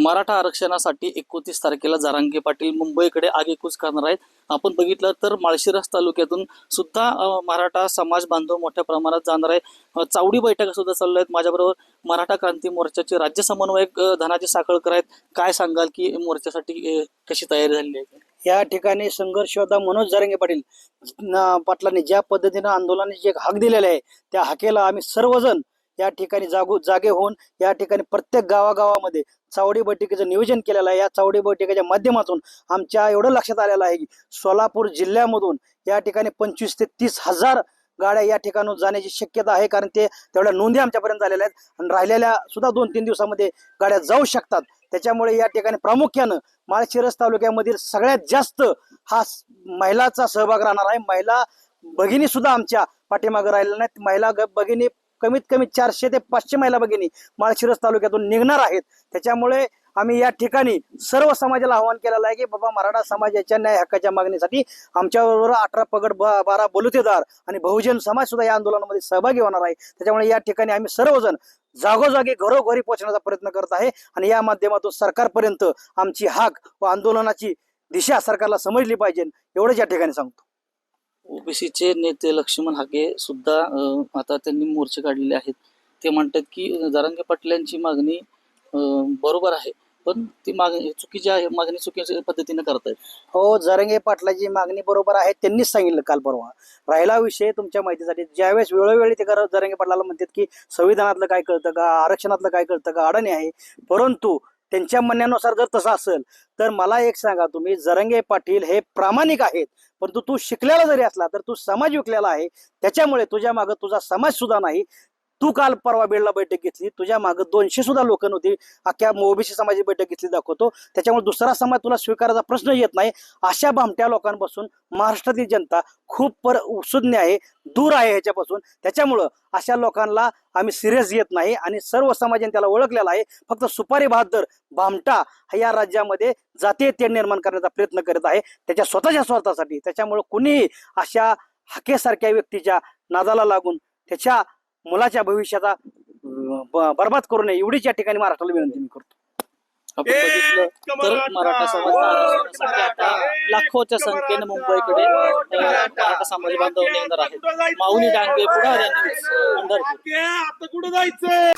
मराठा आरक्षणासाठी 29 तारखेला जरांगे पाटील मुंबईकडे आगेकूच करणार आहेत। आपण बघितलं तर माळशिरस तालुक्यातून सुद्धा मराठा समाज बांधव मोठ्या प्रमाणात जाणार आहे। चावडी बैठका सुद्धा चालू आहेत। माझ्याबरोबर मराठा क्रांती मोर्चाचे राज्य समन्वयक धनाजी साखळकर आहेत। काय सांगाल की मोर्चासाठी कशी तयारी झाली आहे? या ठिकाणी संघर्ष योद्धा मनोज जरांगे पाटील पाटलांनी ज्या पद्धतीने आंदोलनाची जे हाक दिलेले आहे त्या हाकेला आम्ही सर्वजण या ठिकाणी जागे होऊन या ठिकाणी प्रत्येक गावागावामध्ये चावडी बैठकीचं नियोजन केलेलं आहे। या चावडी बैठकीच्या माध्यमातून आमच्या एवढं लक्षात आलेलं आहे की सोलापूर जिल्ह्यामधून या ठिकाणी 25 ते 30 हजार गाड्या या ठिकाणून जाण्याची शक्यता आहे, कारण ते तेवढ्या नोंदी आमच्यापर्यंत झालेल्या आहेत आणि राहिलेल्या सुद्धा 2-3 दिवसामध्ये गाड्या जाऊ शकतात। त्याच्यामुळे या ठिकाणी प्रामुख्यानं माळशिरस तालुक्यामधील सगळ्यात जास्त हा महिलाचा सहभाग राहणार आहे। महिला भगिनी सुद्धा आमच्या पाठीमागे राहिलेल्या नाहीत। महिला भगिनी कमीत कमी 400 ते 500 महिला भगिनी माळशिरस तालुक्यातून निघणार आहेत। त्याच्यामुळे आम्ही या ठिकाणी सर्व समाजाला आवाहन केलेलं आहे की बाबा मराठा समाजाच्या न्याय हक्काच्या मागणीसाठी आमच्याबरोबर 18 पगड 12 बलुतेदार आणि बहुजन समाज सुद्धा या आंदोलनामध्ये सहभागी होणार आहे। त्याच्यामुळे या ठिकाणी आम्ही सर्वजण जागोजागी घरोघरी पोहोचण्याचा प्रयत्न करत आहे आणि या माध्यमातून सरकारपर्यंत आमची हाक व आंदोलनाची दिशा सरकारला समजली पाहिजे, एवढंच या ठिकाणी सांगतो। ओबीसीचे नेते लक्ष्मण हाके सुद्धा आता त्यांनी मोर्चे काढलेले आहेत। ते म्हणतात की जरांगे पाटलांची मागणी बरोबर आहे, पण ती मागणी चुकीची आहे, मागणी चुकीच्या पद्धतीने करतायत। हो, जरांगे पाटलाची मागणी बरोबर आहे, त्यांनीच सांगितलं काल परवा। राहिला विषय तुमच्या माहितीसाठी, ज्यावेळेस वेळोवेळी ते जरांगे पाटलाला म्हणतात की संविधानातलं काय कळतं का, आरक्षणातलं काय कळतं का, अडाणी आहे। परंतु त्यांच्या म्हणण्यानुसार जर तसं असेल तर मला एक सांगा, तुम्ही जरांगे पाटील हे प्रामाणिक आहेत, परंतु तू शिकलेला जरी असला तर तू समाज विकलेला आहे। त्याच्यामुळे तुझ्या मागे तुझा समाज सुद्धा नाही। तू काल परवा बीडला बैठक घेतली, तुझ्या मागे 200 सुद्धा लोक नव्हती, अख्ख्या ओबीसी समाजाची बैठक घेतली दाखवतो। त्याच्यामुळे दुसरा समाज तुला स्वीकारायचा प्रश्न येत नाही। अशा भामट्या लोकांपासून महाराष्ट्रातील जनता खूप उत्सुज्ञ आहे, दूर आहे ह्याच्यापासून। त्याच्यामुळं अशा लोकांना आम्ही सिरियस घेत नाही आणि सर्व समाजाने त्याला ओळखलेला आहे। फक्त सुपारी बहादर भामटा हा या राज्यामध्ये जातीय तेढ निर्माण करण्याचा प्रयत्न करत आहे त्याच्या स्वतःच्या स्वार्थासाठी। त्याच्यामुळे कुणीही अशा हाकेसारख्या व्यक्तीच्या नादाला लागून त्याच्या मुलाच्या भविष्याचा बर्बाद करू नये, एवढीच या ठिकाणी महाराष्ट्राला विनंती मी करतो। आपण बघितलं तर मराठा समाजासाठी आता लाखोच्या संख्येने मुंबईकडे मराठा समाज बांधव निघणार आहेत। माऊली डांगे, पुढारी न्यूज, पंढरपूर। आता कुठं जायचं?